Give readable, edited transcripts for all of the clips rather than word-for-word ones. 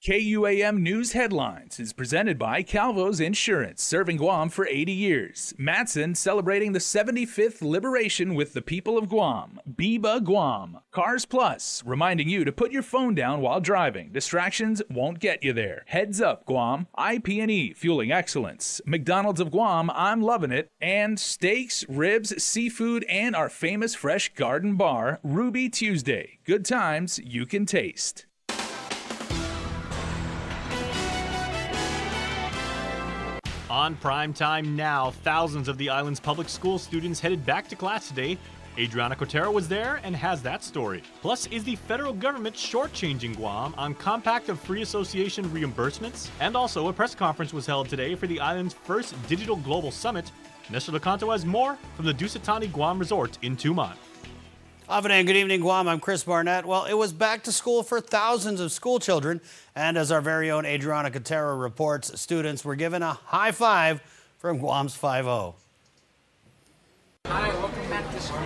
KUAM News Headlines is presented by Calvo's Insurance, serving Guam for 80 years. Matson celebrating the 75th liberation with the people of Guam. Biba Guam. Cars Plus, reminding you to put your phone down while driving. Distractions won't get you there. Heads Up Guam. IP&E, fueling excellence. McDonald's of Guam, I'm loving it. And steaks, ribs, seafood, and our famous fresh garden bar, Ruby Tuesday. Good times you can taste. On prime time now, thousands of the island's public school students headed back to class today. Adriana Cotero was there and has that story. Plus, is the federal government shortchanging Guam on Compact of Free Association reimbursements? And also, a press conference was held today for the island's first Digital Global Summit. Nestor DeCanto has more from the Dusitani Guam Resort in Tumon. Good evening, Guam. I'm Chris Barnett. Well, it was back to school for thousands of school children. And as our very own Adriana Cotero reports, students were given a high five from Guam's 5-0. Hi, welcome back to school.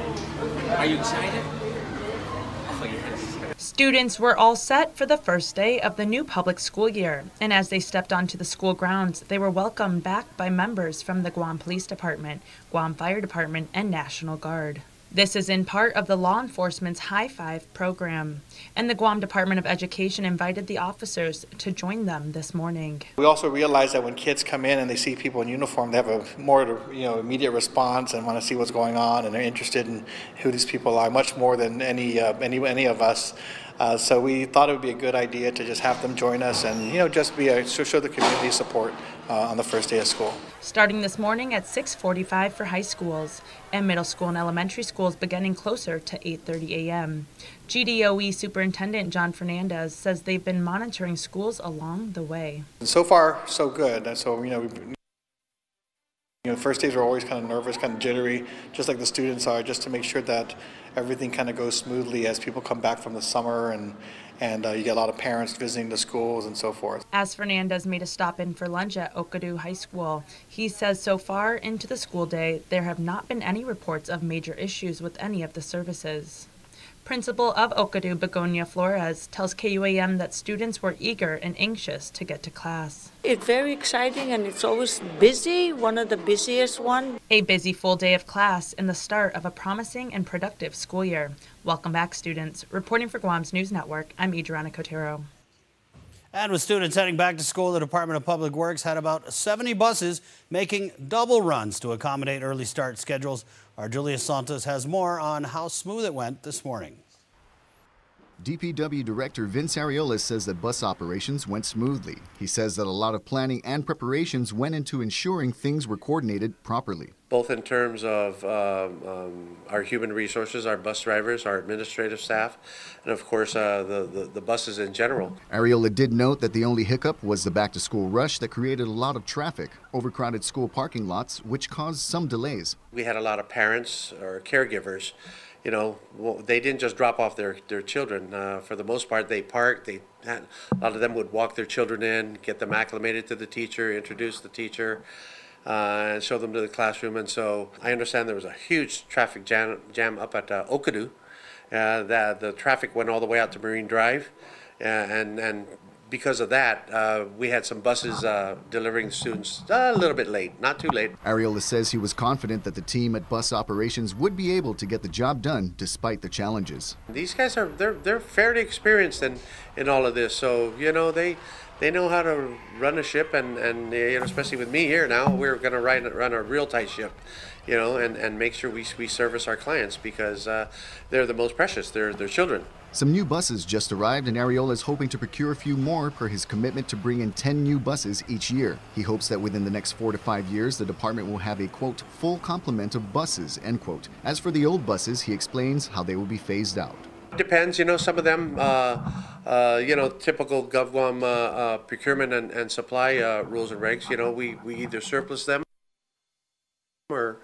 Are you excited? Oh, yes. Students were all set for the first day of the new public school year. And as they stepped onto the school grounds, they were welcomed back by members from the Guam Police Department, Guam Fire Department, and National Guard. This is in part of the law enforcement's High Five program, and the Guam Department of Education invited the officers to join them this morning. We also realize that when kids come in and they see people in uniform, they have a more immediate response and want to see what's going on, and they're interested in who these people are much more than any of us. So we thought it would be a good idea to just have them join us and just show the community support on the first day of school. Starting this morning at 6:45 for high schools and middle school and elementary schools beginning closer to 8:30 a.m. GDOE Superintendent John Fernandez says they've been monitoring schools along the way. So far, so good. And so first days were always kind of nervous, kind of jittery, just like the students are, just to make sure that everything kind of goes smoothly as people come back from the summer and you get a lot of parents visiting the schools and so forth. As Fernandez made a stop in for lunch at Okadu High School, he says so far into the school day, there have not been any reports of major issues with any of the services. Principal of Okadu, Begonia Flores, tells KUAM that students were eager and anxious to get to class. It's very exciting and it's always busy, one of the busiest ones. A busy full day of class and the start of a promising and productive school year. Welcome back, students. Reporting for Guam's News Network, I'm Adriana Cotero. And with students heading back to school, the Department of Public Works had about 70 buses making double runs to accommodate early start schedules. Our Julia Santos has more on how smooth it went this morning. DPW Director Vince Areolas says that bus operations went smoothly. He says that a lot of planning and preparations went into ensuring things were coordinated properly. Both in terms of our human resources, our bus drivers, our administrative staff, and of course the buses in general. Areola did note that the only hiccup was the back-to-school rush that created a lot of traffic, overcrowded school parking lots, which caused some delays. We had a lot of parents or caregivers. They didn't just drop off their children. For the most part, they parked. A lot of them would walk their children in, get them acclimated to the teacher, introduce the teacher, and show them to the classroom. And so I understand there was a huge traffic jam up at Okadu. The traffic went all the way out to Marine Drive, and because of that, we had some buses delivering students a little bit late, not too late. Areola says he was confident that the team at bus operations would be able to get the job done despite the challenges. These guys they're fairly experienced in all of this, so they know how to run a ship, and especially with me here now, we're going to run a real tight ship, and make sure we service our clients because they're the most precious. They're children. Some new buses just arrived, and Areola is hoping to procure a few more per his commitment to bring in 10 new buses each year. He hopes that within the next 4 to 5 years, the department will have a, quote, full complement of buses, end quote. As for the old buses, he explains how they will be phased out. It depends, some of them, typical GovGuam procurement and supply rules and regs, we either surplus them or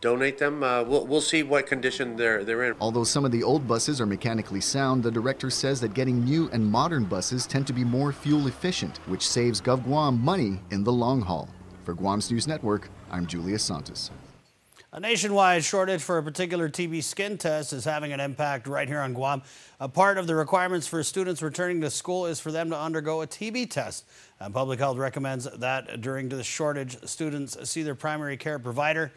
donate them. We'll see what condition they're in. Although some of the old buses are mechanically sound, the director says that getting new and modern buses tend to be more fuel efficient, which saves GovGuam money in the long haul. For Guam's News Network, I'm Julia Santos. A nationwide shortage for a particular TB skin test is having an impact right here on Guam. A part of the requirements for students returning to school is for them to undergo a TB test. And Public Health recommends that during the shortage, students see their primary care provider.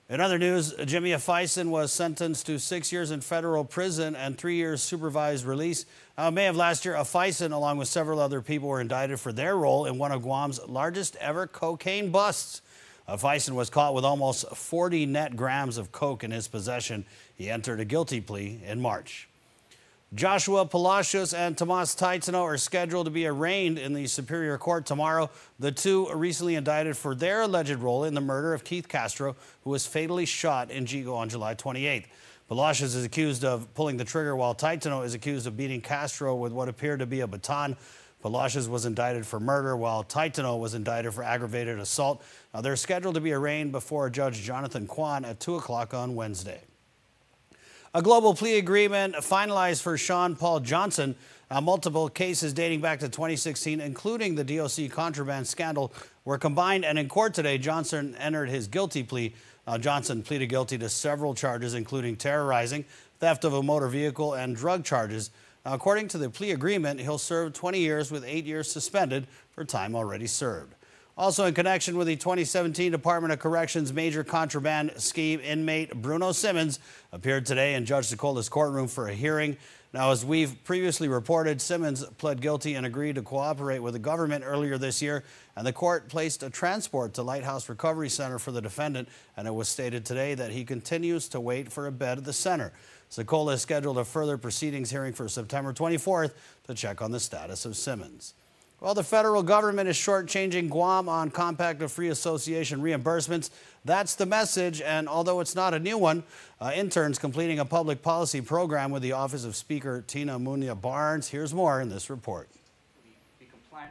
In other news, Jimmy Afison was sentenced to 6 years in federal prison and 3 years supervised release. May of last year, Afison, along with several other people, were indicted for their role in one of Guam's largest ever cocaine busts. Afison was caught with almost 40 net grams of coke in his possession. He entered a guilty plea in March. Joshua Palacios and Tomas Taitano are scheduled to be arraigned in the Superior Court tomorrow. The two are recently indicted for their alleged role in the murder of Keith Castro, who was fatally shot in Jigo on July 28th. Palacios is accused of pulling the trigger, while Taitano is accused of beating Castro with what appeared to be a baton. Palacios was indicted for murder, while Taitano was indicted for aggravated assault. Now, they're scheduled to be arraigned before Judge Jonathan KUAM at 2 o'clock on Wednesday. A global plea agreement finalized for Sean Paul Johnson. Multiple cases dating back to 2016, including the DOC contraband scandal, were combined, and in court today, Johnson entered his guilty plea. Johnson pleaded guilty to several charges, including terrorizing, theft of a motor vehicle, and drug charges. According to the plea agreement, he'll serve 20 years with 8 years suspended for time already served. Also in connection with the 2017 Department of Corrections major contraband scheme, inmate Bruno Simmons appeared today in Judge Secola's courtroom for a hearing. Now, as we've previously reported, Simmons pled guilty and agreed to cooperate with the government earlier this year, and the court placed a transport to Lighthouse Recovery Center for the defendant, and it was stated today that he continues to wait for a bed at the center. Secola has scheduled a further proceedings hearing for September 24th to check on the status of Simmons. Well, the federal government is shortchanging Guam on Compact of Free Association reimbursements. That's the message, and although it's not a new one, interns completing a public policy program with the Office of Speaker Tina Munya Barnes. Here's more in this report.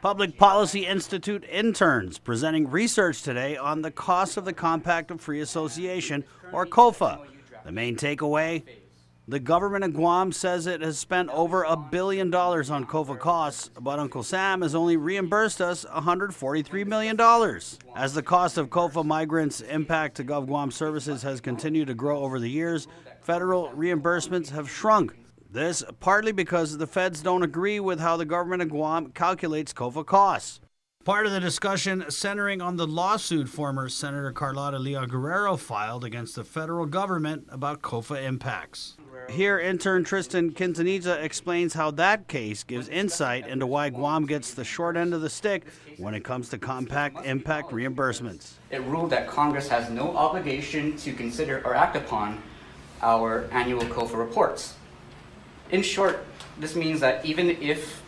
Public Policy Institute interns presenting research today on the cost of the Compact of Free Association, or COFA. The main takeaway: the government of Guam says it has spent over $1 billion on COFA costs, but Uncle Sam has only reimbursed us $143 million. As the cost of COFA migrants' impact to GovGuam services has continued to grow over the years, federal reimbursements have shrunk. This partly because the feds don't agree with how the government of Guam calculates COFA costs. Part of the discussion centering on the lawsuit former Senator Carlota Leon Guerrero filed against the federal government about COFA impacts. Here, intern Tristan Quintanilla explains how that case gives insight into why Guam gets the short end of the stick when it comes to compact impact reimbursements. It ruled that Congress has no obligation to consider or act upon our annual COFA reports. In short, this means that even if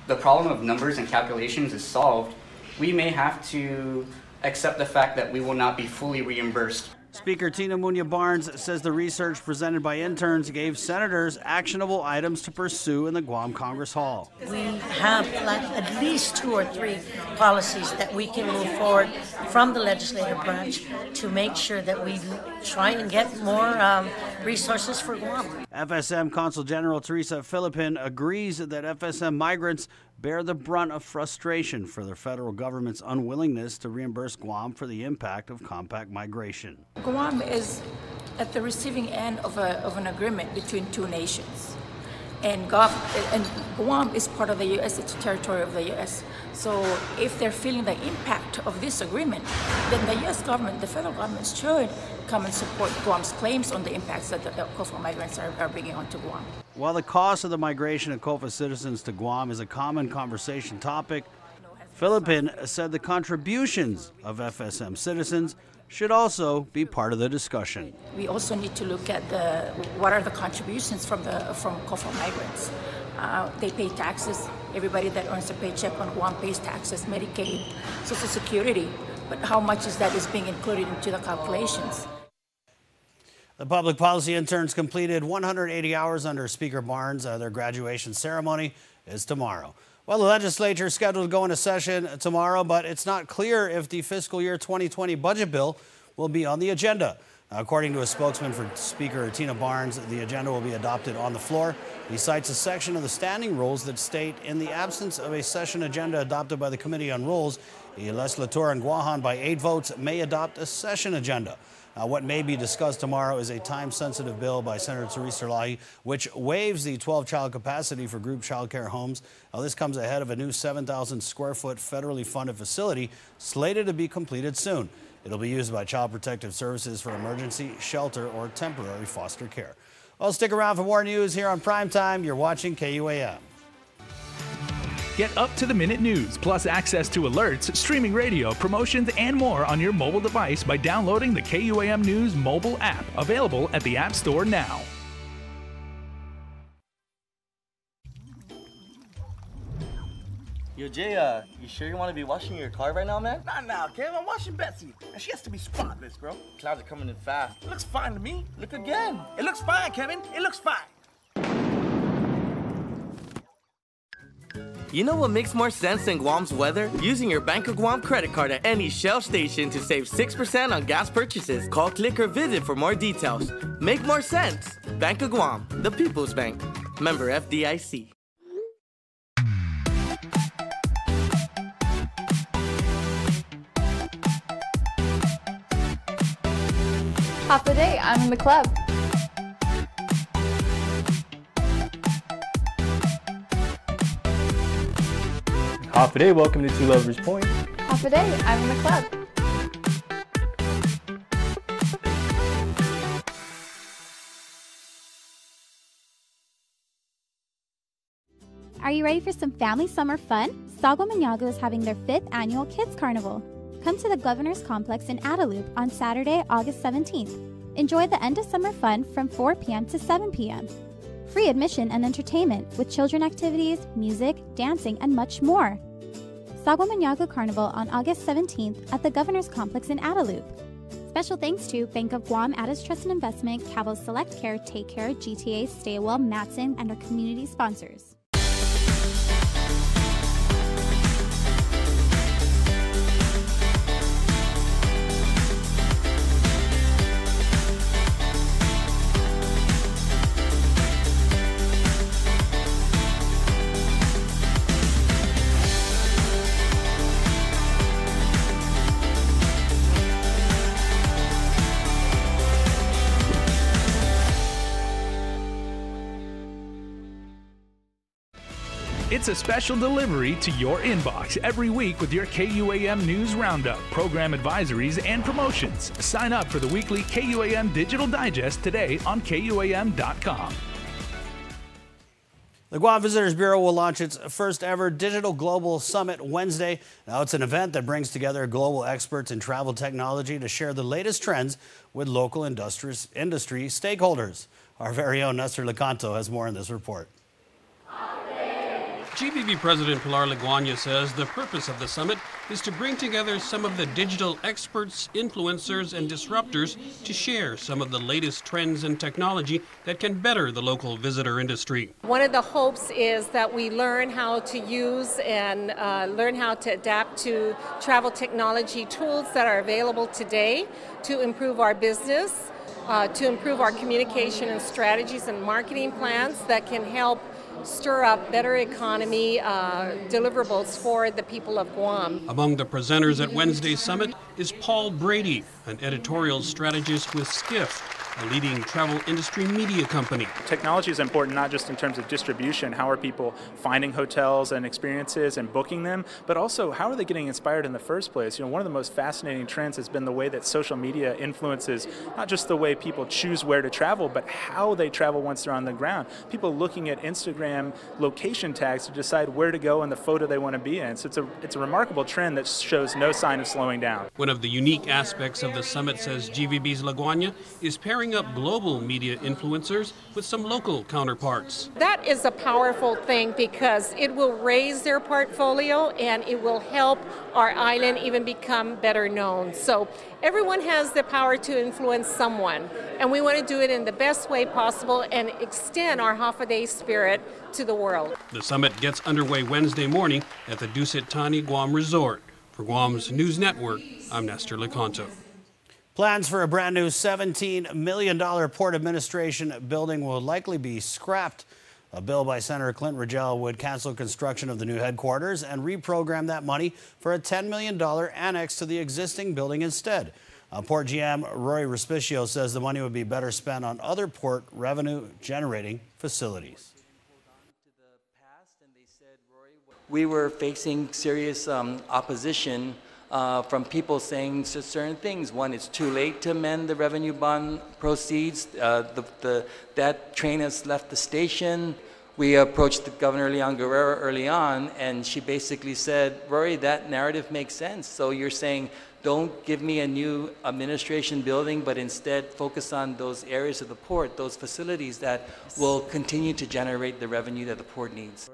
the problem of numbers and calculations is solved, we may have to accept the fact that we will not be fully reimbursed. Speaker Tina Munya Barnes says the research presented by interns gave senators actionable items to pursue in the Guam Congress Hall. We have at least 2 or 3 policies that we can move forward from the legislative branch to make sure that we try and get more resources for Guam. FSM Consul General Teresa Philippin agrees that FSM migrants bear the brunt of frustration for the federal government's unwillingness to reimburse Guam for the impact of compact migration. Guam is at the receiving end of an agreement between 2 nations. And Guam is part of the U.S., it's a territory of the U.S. So if they're feeling the impact of this agreement, then the U.S. government, the federal government, should come and support Guam's claims on the impacts that the COFA migrants are bringing onto Guam. While the cost of the migration of COFA citizens to Guam is a common conversation topic, Philippin said the contributions of FSM citizens should also be part of the discussion. We also need to look at what are the contributions from COFA migrants. They pay taxes. Everybody that earns a paycheck on Guam pays taxes, Medicaid, Social Security. But how much is being included into the calculations? The public policy interns completed 180 hours under Speaker Barnes. Their graduation ceremony is tomorrow. Well, the legislature is scheduled to go into session tomorrow, but it's not clear if the fiscal year 2020 budget bill will be on the agenda. According to a spokesman for Speaker Tina Barnes, the agenda will be adopted on the floor. He cites a section of the standing rules that state, in the absence of a session agenda adopted by the Committee on Rules, the legislature in Guahan by 8 votes may adopt a session agenda. What may be discussed tomorrow is a time-sensitive bill by Senator Teresa Lahi, which waives the 12-child capacity for group child care homes. Now, this comes ahead of a new 7,000-square-foot federally funded facility slated to be completed soon. It'll be used by Child Protective Services for emergency, shelter, or temporary foster care. Well, stick around for more news here on Primetime. You're watching KUAM. Get up-to-the-minute news, plus access to alerts, streaming radio, promotions, and more on your mobile device by downloading the KUAM News mobile app, available at the App Store now. Yo, Jay, you sure you want to be washing your car right now, man? Not now, Kev. I'm washing Betsy, and she has to be spotless, bro. Clouds are coming in fast. It looks fine to me. Look again. It looks fine, Kevin. It looks fine. You know what makes more sense than Guam's weather? Using your Bank of Guam credit card at any Shell station to save 6% on gas purchases. Call, click, or visit for more details. Make more sense. Bank of Guam, the People's Bank. Member FDIC. Half the day, I'm in the club. Half a day, welcome to Two Lovers Point. Half a day, I'm in the club. Are you ready for some family summer fun? Sagwa Manyago is having their 5th annual Kids Carnival. Come to the Governor's Complex in Adaloop on Saturday, August 17th. Enjoy the end of summer fun from 4 p.m. to 7 p.m. Free admission and entertainment with children activities, music, dancing, and much more. Sagwa Manyago Carnival on August 17th at the Governor's Complex in Adaloop. Special thanks to Bank of Guam, Addis Trust and Investment, Cavill Select Care, Take Care, GTA, Stay Well, Matson, and our community sponsors. It's a special delivery to your inbox every week with your KUAM News Roundup, program advisories, and promotions. Sign up for the weekly KUAM Digital Digest today on KUAM.com. The Guam Visitors Bureau will launch its first ever Digital Global Summit Wednesday. Now, it's an event that brings together global experts in travel technology to share the latest trends with local industry stakeholders. Our very own Nestor Lecanto has more in this report. GVB President Pilar Leguana says the purpose of the summit is to bring together some of the digital experts, influencers, and disruptors to share some of the latest trends and technology that can better the local visitor industry. One of the hopes is that we learn how to use and learn how to adapt to travel technology tools that are available today to improve our business, to improve our communication and strategies and marketing plans that can help stir up better economy deliverables for the people of Guam. Among the presenters at Wednesday's summit is Paul Brady, an editorial strategist with Skift, a leading travel industry media company. Technology is important not just in terms of distribution, how are people finding hotels and experiences and booking them, but also how are they getting inspired in the first place? You know, one of the most fascinating trends has been the way that social media influences not just the way people choose where to travel, but how they travel once they're on the ground. People looking at Instagram location tags to decide where to go and the photo they want to be in. So it's a remarkable trend that shows no sign of slowing down. One of the unique aspects of the summit, says GVB's Leguana, is pairing up global media influencers with some local counterparts. That is a powerful thing because it will raise their portfolio and it will help our island even become better known. So everyone has the power to influence someone, and we want to do it in the best way possible and extend our half-a-day spirit to the world. The summit gets underway Wednesday morning at the Dusit Thani Guam Resort. For Guam's News Network, I'm Nestor Lecanto. Plans for a brand new $17 million Port Administration building will likely be scrapped. A bill by Senator Clint Rigel would cancel construction of the new headquarters and reprogram that money for a $10 million annex to the existing building instead. Port GM Roy Respicio says the money would be better spent on other port revenue-generating facilities. We were facing serious opposition from people saying certain things. One, it's too late to amend the revenue bond proceeds. That train has left the station. We approached the Governor Leon Guerrero early on, and she basically said, Rory, that narrative makes sense. So you're saying, don't give me a new administration building, but instead focus on those areas of the port, those facilities that will continue to generate the revenue that the port needs.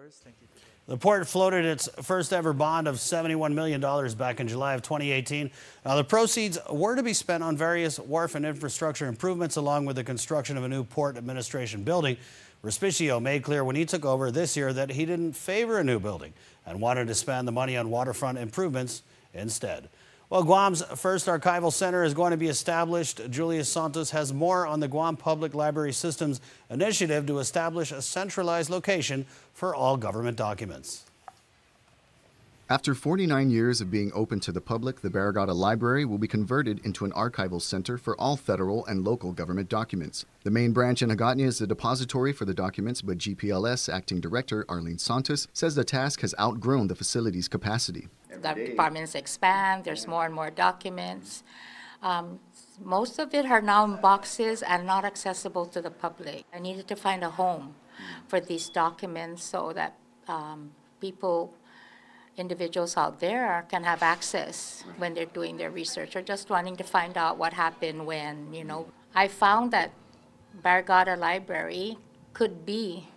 The port floated its first ever bond of $71 million back in July of 2018. Now, the proceeds were to be spent on various wharf and infrastructure improvements, along with the construction of a new port administration building. Respicio made clear when he took over this year that he didn't favor a new building and wanted to spend the money on waterfront improvements instead. Well, Guam's first archival center is going to be established. Julius Santos has more on the Guam Public Library System's initiative to establish a centralized location for all government documents. After 49 years of being open to the public, the Barrigada Library will be converted into an archival center for all federal and local government documents. The main branch in Hagåtña is the depository for the documents, but GPLS Acting Director Arlene Santos says the task has outgrown the facility's capacity. The departments expand, there's more and more documents. Most of it are now in boxes and not accessible to the public. I needed to find a home for these documents so that individuals out there can have access when they're doing their research or just wanting to find out what happened when, I found that Barrigada Library could be,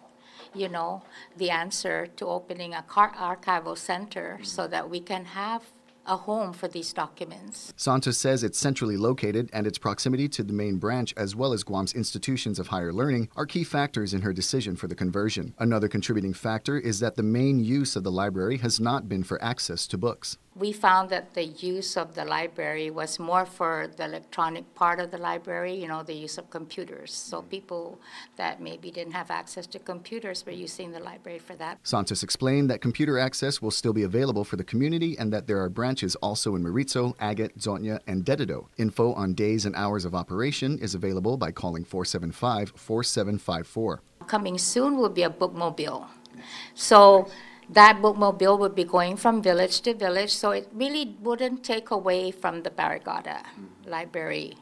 the answer to opening a archival center so that we can have a home for these documents. Santos says it's centrally located and its proximity to the main branch as well as Guam's institutions of higher learning are key factors in her decision for the conversion. Another contributing factor is that the main use of the library has not been for access to books. We found that the use of the library was more for the electronic part of the library, the use of computers. So people that maybe didn't have access to computers were using the library for that. Santos explained that computer access will still be available for the community and that there are branches also in Maritzo, Agat, Hagåtña, and Dededo. Info on days and hours of operation is available by calling 475-4754. Coming soon will be a bookmobile. So that bookmobile would be going from village to village, so it really wouldn't take away from the Barrigada Library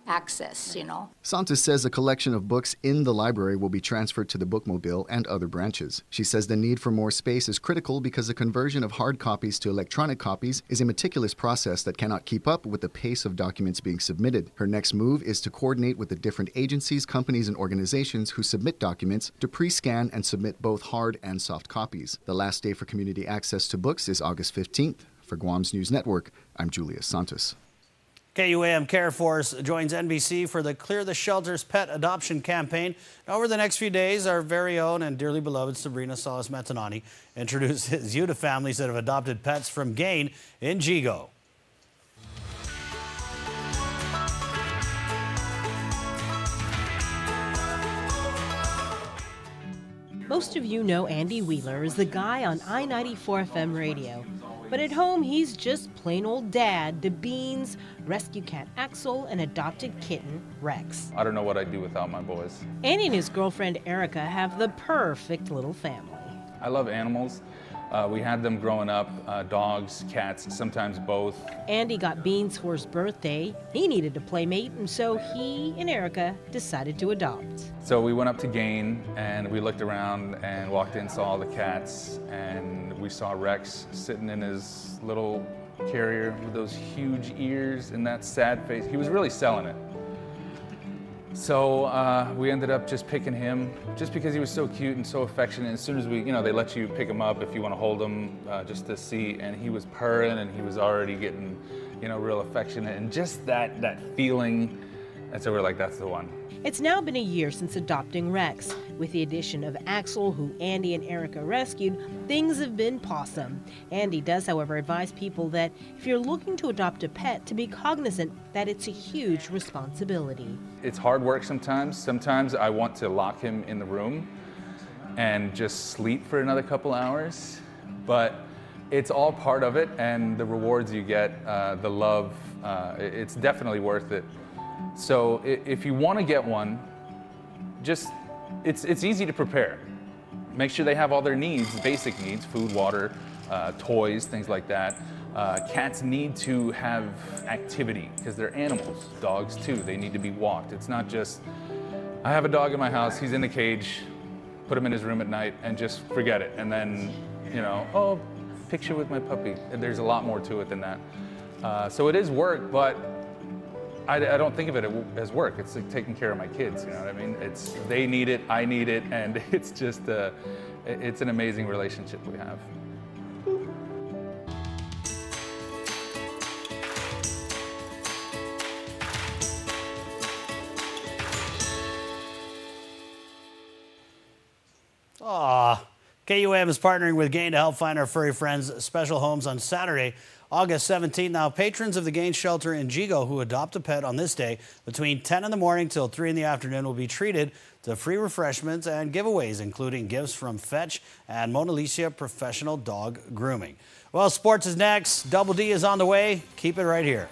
access, Santos says a collection of books in the library will be transferred to the bookmobile and other branches. She says the need for more space is critical because the conversion of hard copies to electronic copies is a meticulous process that cannot keep up with the pace of documents being submitted. Her next move is to coordinate with the different agencies, companies, and organizations who submit documents to pre-scan and submit both hard and soft copies. The last day for community access to books is August 15th. For Guam's News Network, I'm Julius Santos. KUAM Care Force joins NBC for the Clear the Shelters pet adoption campaign. Over the next few days, our very own and dearly beloved Sabrina Salas-Matanani introduces you to families that have adopted pets from Gain in Gigo. Most of you know Andy Wheeler as the guy on I-94 FM radio. But at home, he's just plain old dad to Beans, rescue cat Axel, and adopted kitten Rex. I don't know what I'd do without my boys. Andy and his girlfriend Erica have the perfect little family. I love animals. We had them growing up, dogs, cats, sometimes both. Andy got Beans for his birthday. He needed a playmate, and so he and Erica decided to adopt. So we went up to Gain, and we looked around and walked in, saw all the cats, and we saw Rex sitting in his little carrier with those huge ears and that sad face. He was really selling it. So we ended up just picking him just because he was so cute and so affectionate. As soon as they let you pick him up if you want to hold him just to see, and he was purring and he was already getting, real affectionate and just that feeling. And so we're like, that's the one. It's now been a year since adopting Rex. With the addition of Axel, who Andy and Erica rescued, things have been pawsome. Andy does, however, advise people that if you're looking to adopt a pet, to be cognizant that it's a huge responsibility. It's hard work sometimes. Sometimes I want to lock him in the room and just sleep for another couple hours, but it's all part of it, and the rewards you get, the love It's definitely worth it. So if you want to get one, it's easy to prepare. Make sure they have all their needs, basic needs, food, water, toys, things like that. Cats need to have activity because they're animals. Dogs too, they need to be walked. It's not just, I have a dog in my house, he's in the cage, put him in his room at night and just forget it. And then, you know, oh, picture with my puppy. There's a lot more to it than that. So it is work, but I don't think of it as work. It's like taking care of my kids, you know what I mean? They need it, I need it, and it's just, it's an amazing relationship we have. KUAM is partnering with Gain to help find our furry friends special homes on Saturday, August 17th. Now, patrons of the Gain Shelter in Jigo who adopt a pet on this day between 10 in the morning till 3 in the afternoon will be treated to free refreshments and giveaways, including gifts from Fetch and Mona Lisa Professional Dog Grooming. Well, sports is next. Double D is on the way. Keep it right here.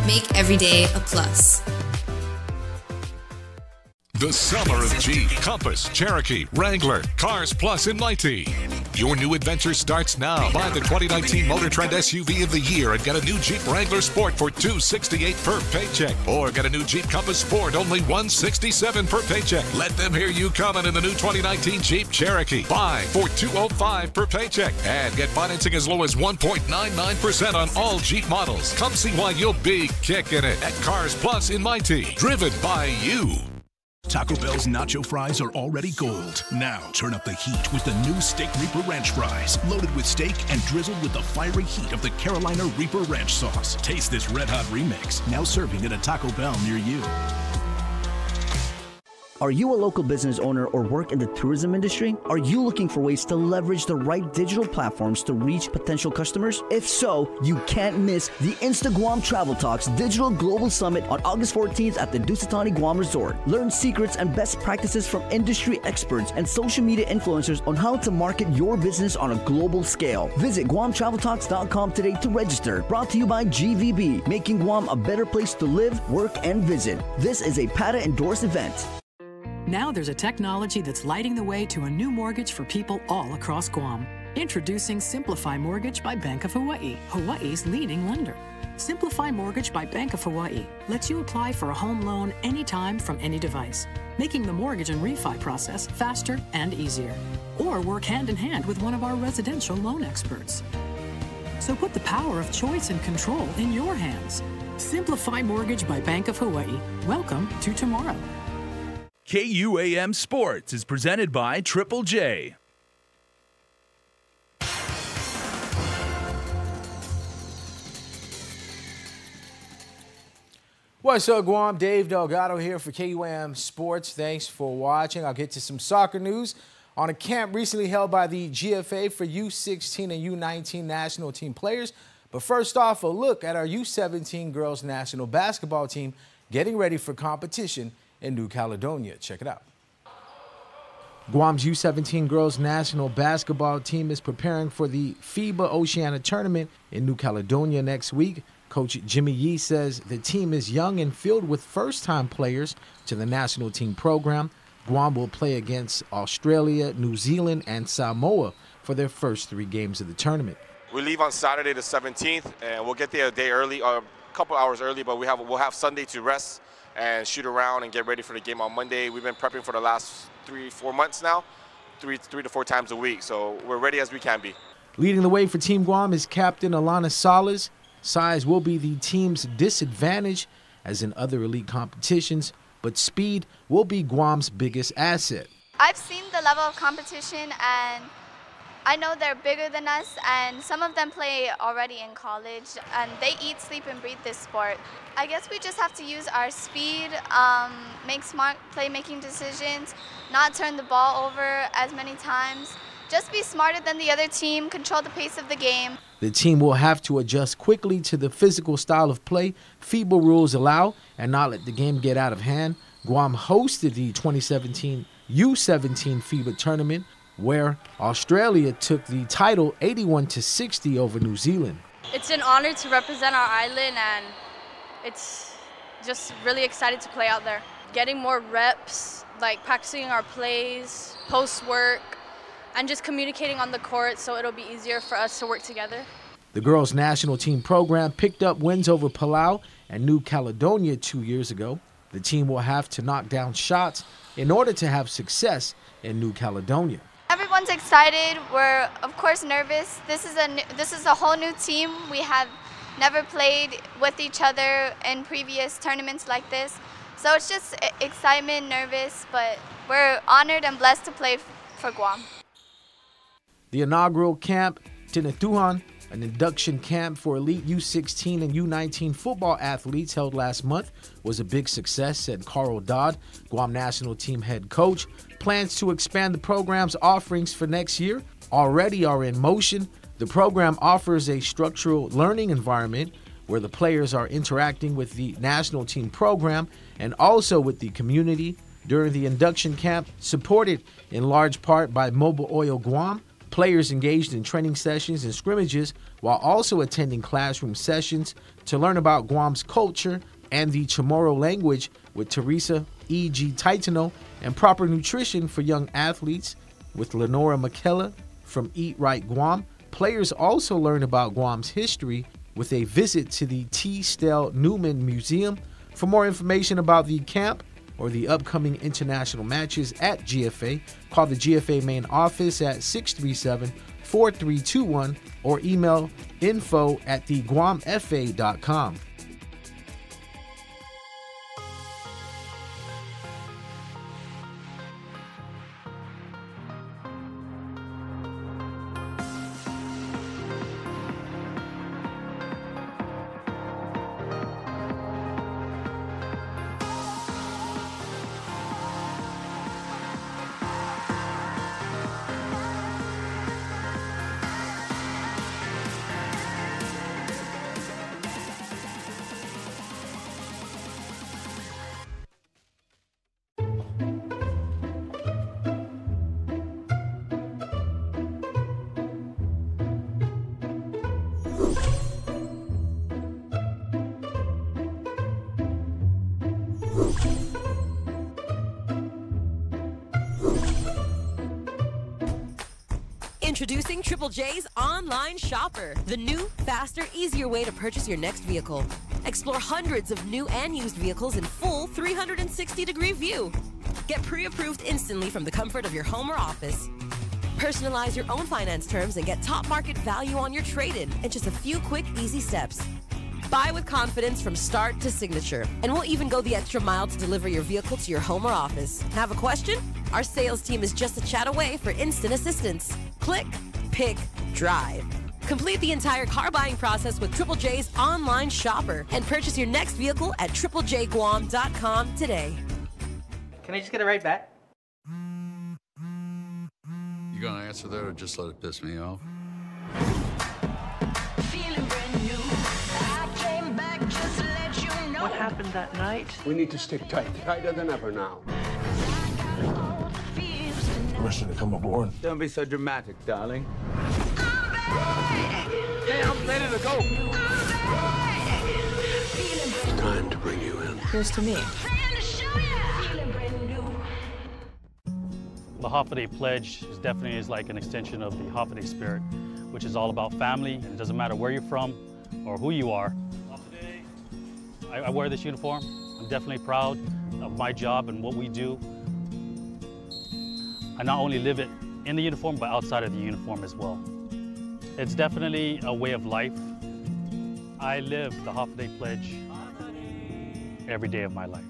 Make every day a plus. The summer of Jeep, Compass, Cherokee, Wrangler, Cars Plus in Mighty. Your new adventure starts now. Buy the 2019 Motor Trend SUV of the year and get a new Jeep Wrangler Sport for $268 per paycheck. Or get a new Jeep Compass Sport, only $167 per paycheck. Let them hear you coming in the new 2019 Jeep Cherokee. Buy for $205 per paycheck. And get financing as low as 1.99% on all Jeep models. Come see why you'll be kicking it at Cars Plus in Mighty. Driven by you. Taco Bell's nacho fries are already gold. Now turn up the heat with the new Steak Reaper Ranch fries, loaded with steak and drizzled with the fiery heat of the Carolina Reaper Ranch sauce. Taste this red hot remix, now serving at a Taco Bell near you. Are you a local business owner or work in the tourism industry? Are you looking for ways to leverage the right digital platforms to reach potential customers? If so, you can't miss the Guam Travel Talks Digital Global Summit on August 14th at the Dusitani Guam Resort. Learn secrets and best practices from industry experts and social media influencers on how to market your business on a global scale. Visit GuamTravelTalks.com today to register. Brought to you by GVB, making Guam a better place to live, work, and visit. This is a PATA-endorsed event. Now there's a technology that's lighting the way to a new mortgage for people all across Guam. Introducing Simplify Mortgage by Bank of Hawaii, Hawaii's leading lender. Simplify Mortgage by Bank of Hawaii lets you apply for a home loan anytime from any device, making the mortgage and refi process faster and easier. Or work hand in hand with one of our residential loan experts. So put the power of choice and control in your hands. Simplify Mortgage by Bank of Hawaii. Welcome to tomorrow. KUAM Sports is presented by Triple J. What's up, Guam? Dave Delgado here for KUAM Sports. Thanks for watching. I'll get to some soccer news on a camp recently held by the GFA for U16 and U19 national team players. But first off, a look at our U17 girls national basketball team getting ready for competition in New Caledonia. Check it out. Guam's U17 girls national basketball team is preparing for the FIBA Oceania tournament in New Caledonia next week. Coach Jimmy Yee says the team is young and filled with first-time players to the national team program. Guam will play against Australia, New Zealand, and Samoa for their first 3 games of the tournament. We leave on Saturday the 17th, and we'll get there a day early, or a couple hours early, but we'll have Sunday to rest and shoot around and get ready for the game on Monday. We've been prepping for the last 3-4 months now, 3 to 4 times a week, so we're ready as we can be. Leading the way for Team Guam is Captain Alana Salas. Size will be the team's disadvantage, as in other elite competitions, but speed will be Guam's biggest asset. I've seen the level of competition, and I know they're bigger than us, and some of them play already in college, and they eat, sleep, and breathe this sport. I guess we just have to use our speed, make smart playmaking decisions, not turn the ball over as many times, just be smarter than the other team, control the pace of the game. The team will have to adjust quickly to the physical style of play FIBA rules allow and not let the game get out of hand. Guam hosted the 2017 U17 FIBA tournament, where Australia took the title 81-60 over New Zealand. It's an honor to represent our island, and it's just really excited to play out there. Getting more reps, like practicing our plays, post work, and just communicating on the court so it'll be easier for us to work together. The girls' national team program picked up wins over Palau and New Caledonia 2 years ago. The team will have to knock down shots in order to have success in New Caledonia. Everyone's excited. We're of course nervous. This is a whole new team. We have never played with each other in previous tournaments like this. So it's just excitement, nervous, but we're honored and blessed to play for Guam. The inaugural camp, Tinatuhan, an induction camp for elite U16 and U19 football athletes held last month, was a big success, said Carl Dodd, Guam national team head coach. Plans to expand the program's offerings for next year already are in motion. The program offers a structural learning environment where the players are interacting with the national team program and also with the community. During the induction camp, supported in large part by Mobil Oil Guam, players engaged in training sessions and scrimmages while also attending classroom sessions to learn about Guam's culture and the Chamorro language with Teresa E.G. Titano, and proper nutrition for young athletes with Lenora McKella from Eat Right Guam. Players also learn about Guam's history with a visit to the T. Stell Newman Museum. For more information about the camp or the upcoming international matches at GFA, call the GFA main office at 637-4321 or email info@theguamfa.com. Introducing Triple J's Online Shopper, the new, faster, easier way to purchase your next vehicle. Explore hundreds of new and used vehicles in full 360-degree view. Get pre-approved instantly from the comfort of your home or office. Personalize your own finance terms and get top market value on your trade-in in just a few quick, easy steps. Buy with confidence from start to signature, and we'll even go the extra mile to deliver your vehicle to your home or office. Have a question? Our sales team is just a chat away for instant assistance. Click, pick, drive. Complete the entire car buying process with Triple J's Online Shopper and purchase your next vehicle at triplejguam.com today. Can I just get a ride back? You gonna answer that or just let it piss me off? What happened that night? We need to stick tight, tighter than ever now. Permission to come aboard. Don't be so dramatic, darling. Hey, I'm ready to go. It's time to bring you in. Here's to me. The Hafa Pledge is definitely like an extension of the Hafa spirit, which is all about family. It doesn't matter where you're from or who you are. I wear this uniform. I'm definitely proud of my job and what we do. I not only live it in the uniform, but outside of the uniform as well. It's definitely a way of life. I live the Hafa Pledge every day of my life.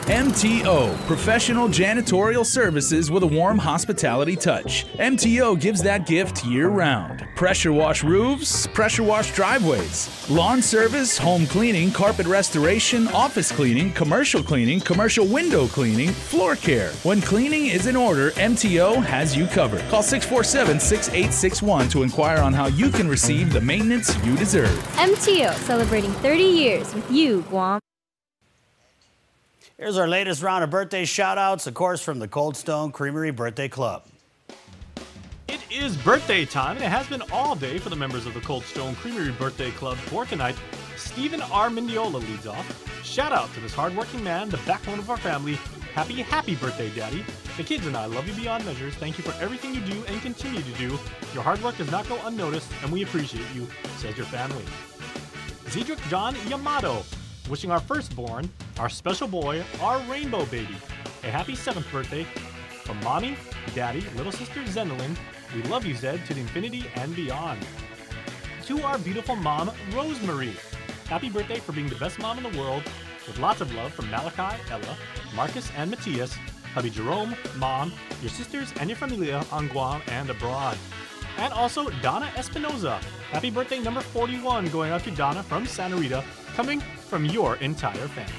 MTO, professional janitorial services with a warm hospitality touch. MTO gives that gift year-round. Pressure wash roofs, pressure wash driveways, lawn service, home cleaning, carpet restoration, office cleaning, commercial window cleaning, floor care. When cleaning is in order, MTO has you covered. Call 647-6861 to inquire on how you can receive the maintenance you deserve. MTO, celebrating 30 years with you, Guam. Here's our latest round of birthday shout-outs, of course, from the Cold Stone Creamery Birthday Club. It is birthday time, and it has been all day for the members of the Cold Stone Creamery Birthday Club. For tonight, Stephen R. Mendiola leads off. Shout out to this hardworking man, the backbone of our family. Happy birthday, Daddy. The kids and I love you beyond measures. Thank you for everything you do and continue to do. Your hard work does not go unnoticed, and we appreciate you, says your family. Zedric John Yamato, wishing our firstborn, our special boy, our rainbow baby, a happy 7th birthday from Mommy, Daddy, little sister Zendelin. We love you, Zed, to the infinity and beyond. To our beautiful mom, Rosemary. Happy birthday for being the best mom in the world, with lots of love from Malachi, Ella, Marcus, and Matthias, hubby Jerome, Mom, your sisters, and your familia on Guam and abroad. And also Donna Espinoza. Happy birthday number 41 going out to Donna from Santa Rita, coming from your entire family.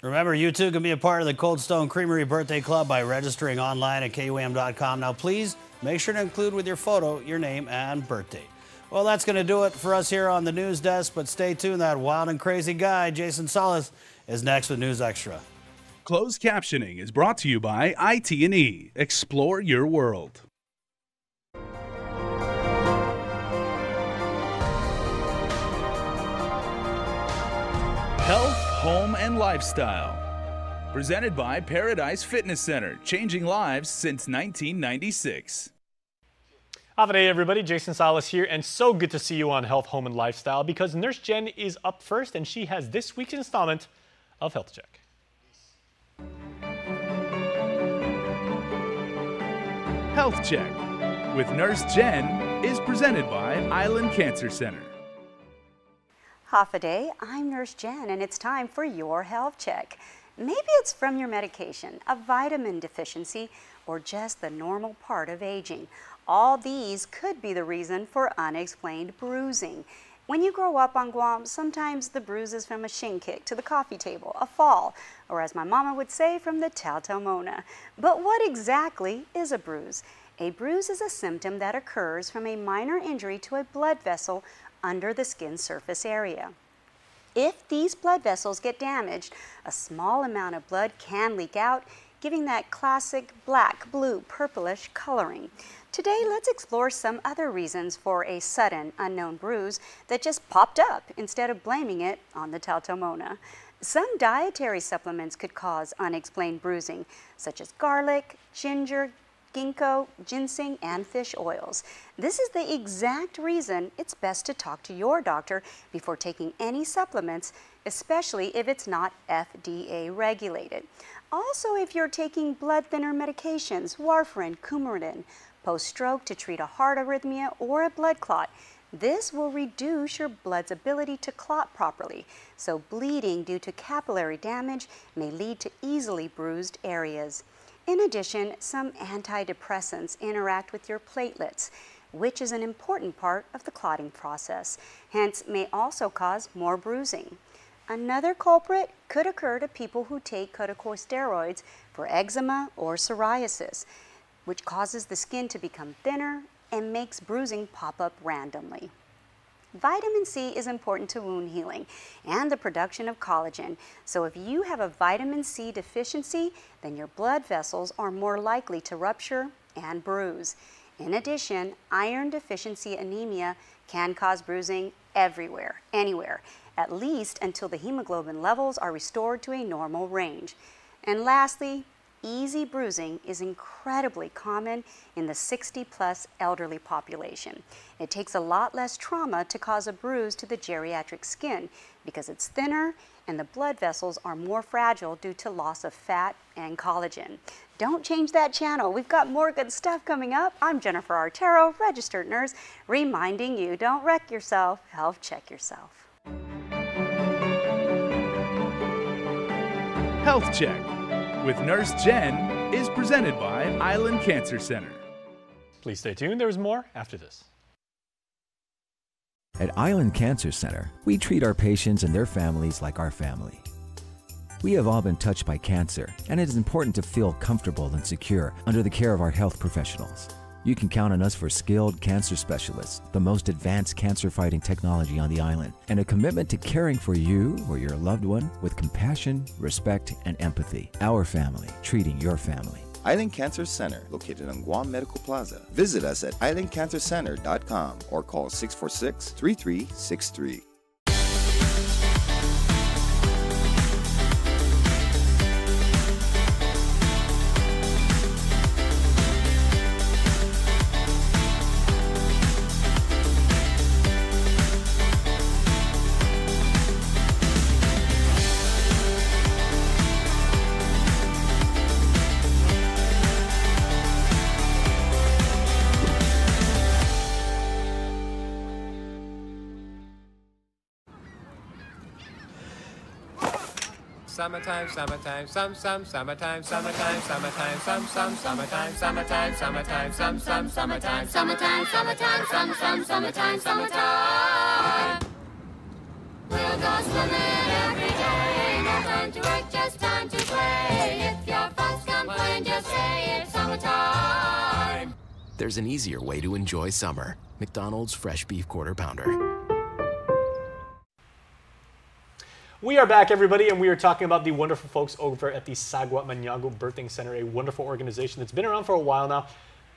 Remember, you too can be a part of the Cold Stone Creamery Birthday Club by registering online at KUAM.com. Now, please make sure to include with your photo your name and birthday. Well, that's going to do it for us here on the news desk, but stay tuned. That wild and crazy guy, Jason Salas, is next with News Extra. Closed captioning is brought to you by IT&E. Explore your world. Health, Home, and Lifestyle. Presented by Paradise Fitness Center, changing lives since 1996. Have a day, everybody. Jason Salas here, and so good to see you on Health, Home, and Lifestyle, because Nurse Jen is up first, and she has this week's installment of Health Check. Health Check with Nurse Jen is presented by Island Cancer Center. Half a day, I'm Nurse Jen, and it's time for your health check. Maybe it's from your medication, a vitamin deficiency, or just the normal part of aging. All these could be the reason for unexplained bruising. When you grow up on Guam, sometimes the bruise is from a shin kick to the coffee table, a fall, or as my mama would say, from the Tautaumona. But what exactly is a bruise? A bruise is a symptom that occurs from a minor injury to a blood vessel under the skin surface area. If these blood vessels get damaged, a small amount of blood can leak out, giving that classic black, blue, purplish coloring. Today, let's explore some other reasons for a sudden, unknown bruise that just popped up instead of blaming it on the Tautaumona. Some dietary supplements could cause unexplained bruising, such as garlic, ginger, ginkgo, ginseng, and fish oils. This is the exact reason it's best to talk to your doctor before taking any supplements, especially if it's not FDA regulated. Also, if you're taking blood thinner medications, warfarin, Coumadin, post-stroke to treat a heart arrhythmia or a blood clot, this will reduce your blood's ability to clot properly, so bleeding due to capillary damage may lead to easily bruised areas. In addition, some antidepressants interact with your platelets, which is an important part of the clotting process, hence may also cause more bruising. Another culprit could occur to people who take corticosteroids for eczema or psoriasis, which causes the skin to become thinner and makes bruising pop up randomly. Vitamin C is important to wound healing and the production of collagen, so if you have a vitamin C deficiency, then your blood vessels are more likely to rupture and bruise. In addition, iron deficiency anemia can cause bruising everywhere, anywhere, at least until the hemoglobin levels are restored to a normal range. And lastly, easy bruising is incredibly common in the 60-plus elderly population. It takes a lot less trauma to cause a bruise to the geriatric skin because it's thinner and the blood vessels are more fragile due to loss of fat and collagen. Don't change that channel. We've got more good stuff coming up. I'm Jennifer Artero, registered nurse, reminding you, don't wreck yourself, health check yourself. Health Check with Nurse Jen is presented by Island Cancer Center. Please stay tuned. There's more after this. At Island Cancer Center, we treat our patients and their families like our family. We have all been touched by cancer, and it is important to feel comfortable and secure under the care of our health professionals. You can count on us for skilled cancer specialists, the most advanced cancer-fighting technology on the island, and a commitment to caring for you or your loved one with compassion, respect, and empathy. Our family, treating your family. Island Cancer Center, located on Guam Medical Plaza. Visit us at islandcancercenter.com or call 646-3363. Summertime, summertime, summertime, summertime, summertime, summertime, summertime, summertime, summertime, summertime. We'll go swimming every day. No time to work, just time to play. If your folks complain, just say it's summertime. There's an easier way to enjoy summer. McDonald's Fresh Beef Quarter Pounder. We are back, everybody, and we are talking about the wonderful folks over at the Sagwa Maniago Birthing Center, a wonderful organization that's been around for a while now.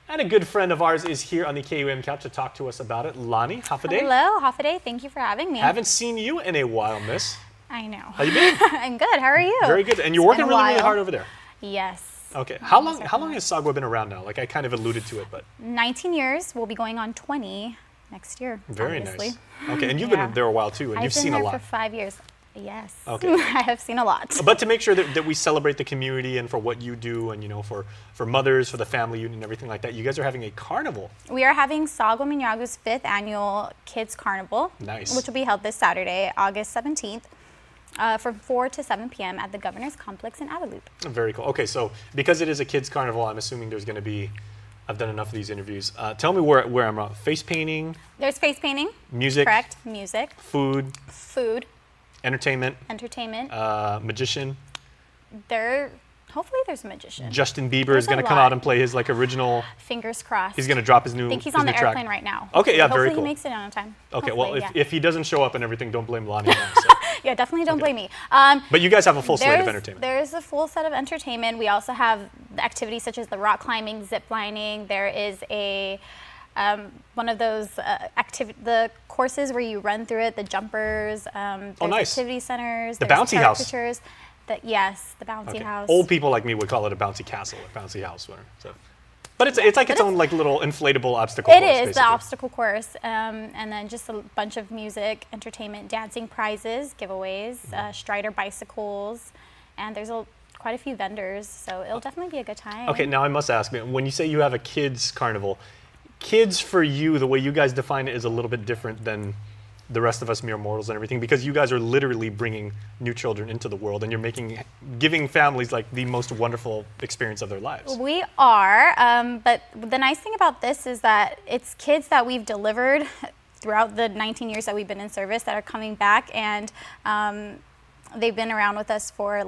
And a good friend of ours is here on the KUAM couch to talk to us about it. Lonnie, Hafaday. Hello, Hafaday. Thank you for having me. Haven't seen you in a while, miss. I know. How you been? I'm good. How are you? Very good. And you're working really hard over there. Yes. Okay. How long has Sagwa been around now? Like, I kind of alluded to it, but 19 years. We'll be going on 20 next year. Very obviously. nice. Okay, and you've been there a while too, and you've seen a lot. I've been there for 5 years. Yes. Okay. I have seen a lot. But to make sure that we celebrate the community and for what you do, and for mothers, for the family unit and everything like that, you guys are having a carnival. We are having Sagwa Maniago's 5th annual Kids Carnival. Nice. Which will be held this Saturday, August 17th. From 4 to 7 p.m. at the Governor's Complex in Avaloop. Very cool. Okay, so because it is a kids' carnival, I'm assuming there's going to be, I've done enough of these interviews. Tell me where I'm wrong. Face painting? There's face painting. Music? Correct. Music. Food? Food. Entertainment? Entertainment. Magician? Hopefully there's a magician. Justin Bieber is going to come out and play his Fingers crossed. He's going to drop his new. I think he's on the airplane right now. Okay, yeah, very cool. Hopefully he makes it on time. Okay, well, if he doesn't show up and everything, don't blame Lonnie. Yeah, definitely don't blame me. But you guys have a full slate of entertainment. There's a full set of entertainment. We also have activities such as the rock climbing, zip lining. There is a one of those the courses where you run through it, the jumpers. There's nice. Activity centers. The bouncy house. Yes, the bouncy house. Old people like me would call it a bouncy castle, a bouncy house. So. But it's like its own little inflatable obstacle course. It is, basically. the obstacle course. And then just a bunch of music, entertainment, dancing prizes, giveaways, Strider bicycles, and there's quite a few vendors, so it'll definitely be a good time. Okay, now I must ask, when you say you have a kids carnival, kids for you, the way you guys define it is a little bit different than the rest of us mere mortals and everything, because you guys are literally bringing new children into the world, and you're giving families like the most wonderful experience of their lives. We are, but the nice thing about this is that it's kids that we've delivered throughout the 19 years that we've been in service that are coming back, and they've been around with us for a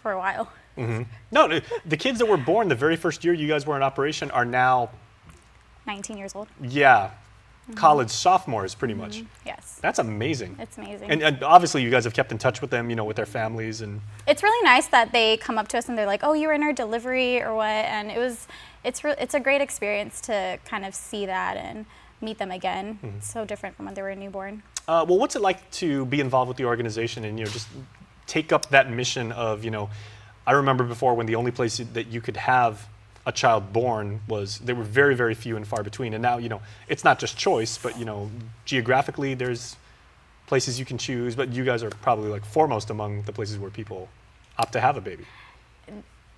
while. Mm-hmm. No, the kids that were born the very first year you guys were in operation are now 19 years old. Yeah. College sophomores, pretty much. Yes. That's amazing. It's amazing. And obviously you guys have kept in touch with them, with their families. And it's really nice that they come up to us and they're like, oh, you were in our delivery or what, and it's a great experience to kind of see that and meet them again. Mm-hmm. It's so different from when they were newborn. Well, what's it like to be involved with the organization and just take up that mission of, I remember before when the only place that you could have a child born they were very, very few and far between. And now, it's not just choice, but, geographically there's places you can choose, but you guys are probably foremost among the places where people opt to have a baby.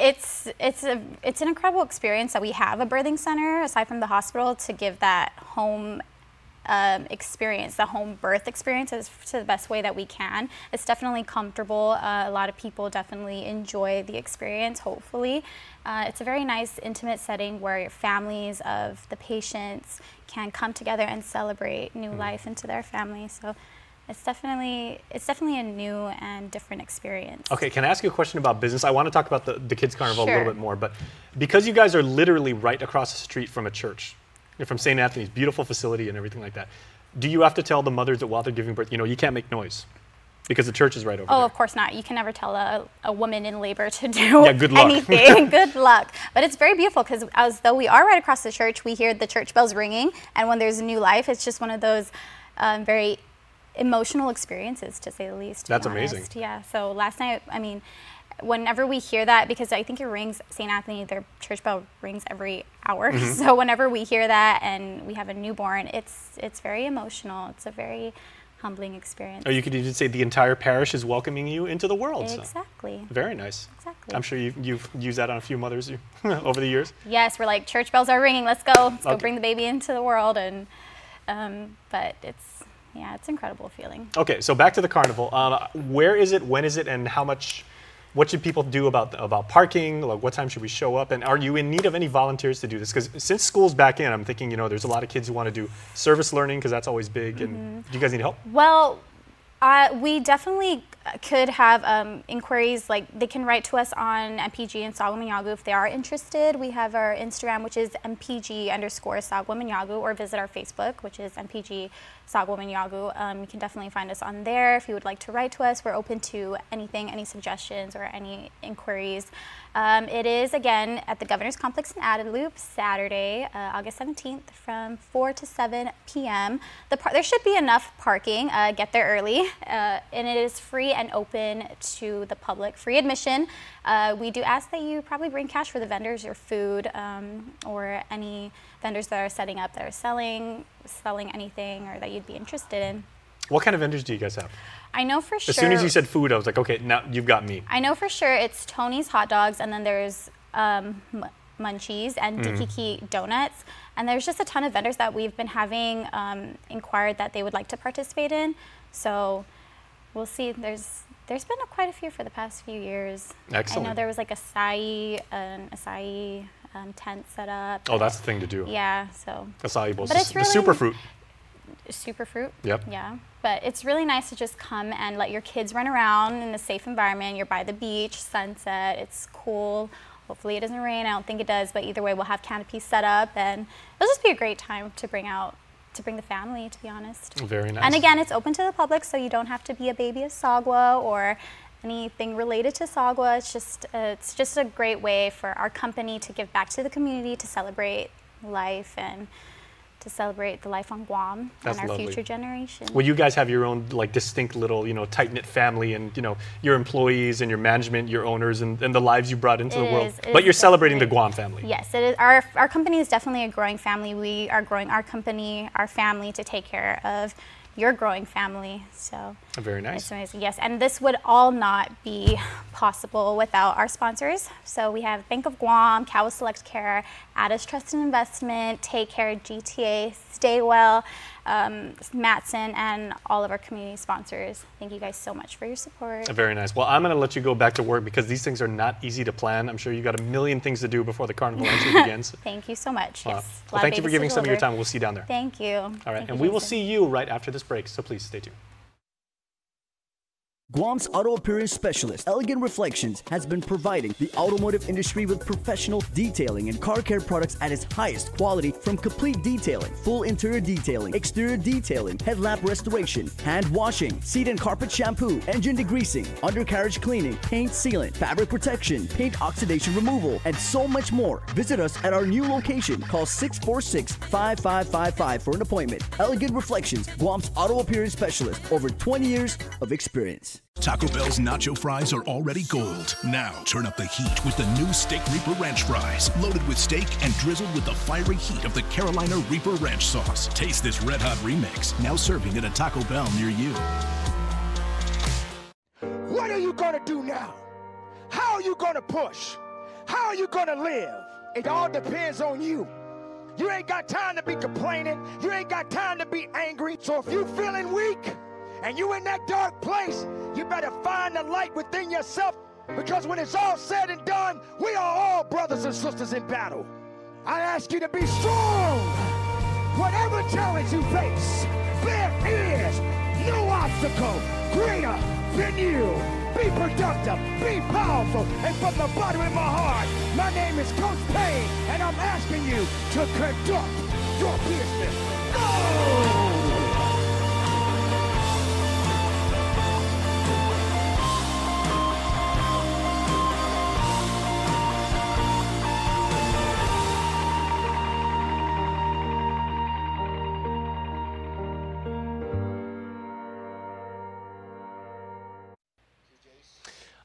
It's an incredible experience that we have a birthing center, aside from the hospital, to give that home experience, the home birth experience, as to the best way that we can. It's definitely comfortable. A lot of people definitely enjoy the experience, hopefully. It's a very nice, intimate setting where families of the patients can come together and celebrate new life into their family. So it's definitely a new and different experience. Okay, can I ask you a question about business? I want to talk about the Kids Carnival a Sure. little bit more, but because you guys are literally right across the street from a church, you're from St. Anthony's, beautiful facility and everything like that, do you have to tell the mothers that while they're giving birth, you can't make noise? Because the church is right over there. Oh, of course not. You can never tell a woman in labor to do good luck. anything. Good luck. But it's very beautiful because as though we are right across the church, we hear the church bells ringing. And when there's a new life, it's just one of those very emotional experiences, to say the least. That's amazing. Yeah. So last night, I mean, whenever we hear that, because I think it rings, St. Anthony, their church bell rings every hour. Mm-hmm. So whenever we hear that and we have a newborn, it's very emotional. It's a very humbling experience. Or you could even say the entire parish is welcoming you into the world. Exactly. So. Very nice. Exactly. I'm sure you've used that on a few mothers over the years. Yes, we're like, church bells are ringing. Let's go. Let's go bring the baby into the world. And but it's incredible feeling. Okay, so back to the carnival. Where is it? When is it? And how much? What should people do about parking? Like, what time should we show up? And are you in need of any volunteers to do this? Because since school's back in, I'm thinking, there's a lot of kids who want to do service learning because that's always big. And do you guys need help? Well, we definitely could have inquiries. Like, they can write to us on MPG and Sagwamanyagu if they are interested. We have our Instagram, which is MPG_Sagwamanyagu, or visit our Facebook, which is MPG Sagwamanyagu. You can definitely find us on there if you would like to write to us. We're open to anything, any suggestions or any inquiries. It is, again, at the Governor's Complex in Adelup, Saturday, August 17th from 4 to 7 p.m. There should be enough parking. Get there early. And it is free and open to the public, free admission. We do ask that you probably bring cash for the vendors, your food, or any vendors that are setting up that are selling anything or that you'd be interested in. What kind of vendors do you guys have? I know for sure. As soon as you said food, I was like, okay, now you've got me. I know for sure it's Tony's Hot Dogs, and then there's Munchies and Dikiki Donuts. And there's just a ton of vendors that we've been having inquired that they would like to participate in. So we'll see. There's been quite a few for the past few years. Excellent. I know there was like acai tent set up. Oh, that's the thing to do. Yeah, so. Acai bowls. But it's really, the superfruit. Superfruit? Yep. Yeah. But it's really nice to just come and let your kids run around in a safe environment. You're by the beach, sunset, it's cool. Hopefully it doesn't rain. I don't think it does, but either way we'll have canopies set up, and it'll just be a great time to bring the family, to be honest. Very nice. And again, it's open to the public, so you don't have to be a baby of Sagwa or anything related to Sagwa. It's just a great way for our company to give back to the community, to celebrate life and to celebrate the life on Guam. That's and our lovely. future generation. Well, you guys have your own distinct little, tight-knit family, and your employees and your management, your owners, and the lives you brought into the world. But you're celebrating the Guam family. Yes, it is. Our company is definitely a growing family. We are growing our company, our family, to take care of your growing family. So very nice. It's amazing. Yes, and this would all not be possible without our sponsors. So we have Bank of Guam, Kawa Select Care, Addis Trust and Investment, Take Care, GTA, Stay Well, Matson, and all of our community sponsors. Thank you guys so much for your support. Very nice. Well, I'm going to let you go back to work because these things are not easy to plan. I'm sure you got a million things to do before the carnival actually begins. Thank you so much. Yes. Well, thank you for giving some of your time. We'll see you down there. Thank you. All right, and we will see you right after this break, so please stay tuned. Guam's auto appearance specialist, Elegant Reflections, has been providing the automotive industry with professional detailing and car care products at its highest quality, from complete detailing, full interior detailing, exterior detailing, headlamp restoration, hand washing, seat and carpet shampoo, engine degreasing, undercarriage cleaning, paint sealant, fabric protection, paint oxidation removal, and so much more. Visit us at our new location. Call 646-5555 for an appointment. Elegant Reflections, Guam's auto appearance specialist, over 20 years of experience. Taco Bell's nacho fries are already gold. Now turn up the heat with the new Steak Reaper Ranch fries, loaded with steak and drizzled with the fiery heat of the Carolina Reaper Ranch sauce. Taste this red hot remix, now serving at a Taco Bell near you. What are you gonna do now? How are you gonna push? How are you gonna live? It all depends on you. You ain't got time to be complaining. You ain't got time to be angry. So if you feeling weak and you in that dark place, you better find the light within yourself, because when it's all said and done, we are all brothers and sisters in battle. I ask you to be strong. Whatever challenge you face, there is no obstacle greater than you. Be productive, be powerful, and from the bottom of my heart, my name is Coach Payne, and I'm asking you to conduct your business. Go!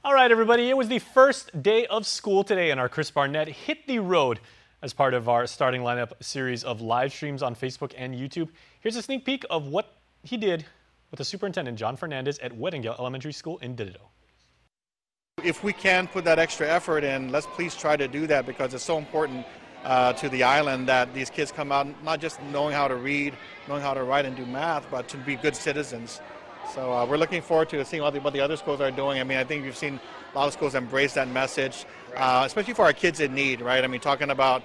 All right, everybody, it was the first day of school today, and our Chris Barnett hit the road as part of our starting lineup series of live streams on Facebook and YouTube. Here's a sneak peek of what he did with the superintendent, John Fernandez, at Weddingale Elementary School in Didido. If we can put that extra effort in, let's please try to do that, because it's so important to the island that these kids come out not just knowing how to read, knowing how to write and do math, but to be good citizens. So we're looking forward to seeing what the other schools are doing. I mean, I think we've seen a lot of schools embrace that message, especially for our kids in need, right? I mean, talking about,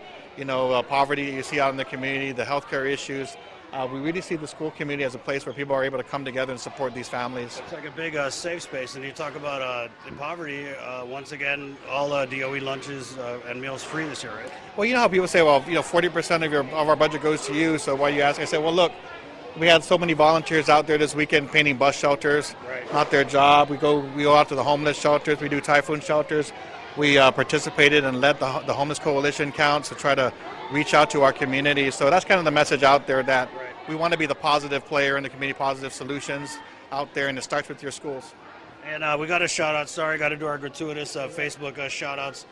poverty you see out in the community, the healthcare issues. We really see the school community as a place where people are able to come together and support these families. It's like a big safe space. And you talk about poverty, once again, all DOE lunches and meals free this year, right? Well, you know how people say, well, 40% of our budget goes to you, so why you ask? I say, well, look, we had so many volunteers out there this weekend painting bus shelters. Right. Not their job. We go out to the homeless shelters. We do typhoon shelters. We participated and led the Homeless Coalition counts to try to reach out to our community. So that's kind of the message out there, that we want to be the positive player in the community, positive solutions out there, and it starts with your schools. And we got a shout out. Sorry, got to do our gratuitous Facebook shout outs.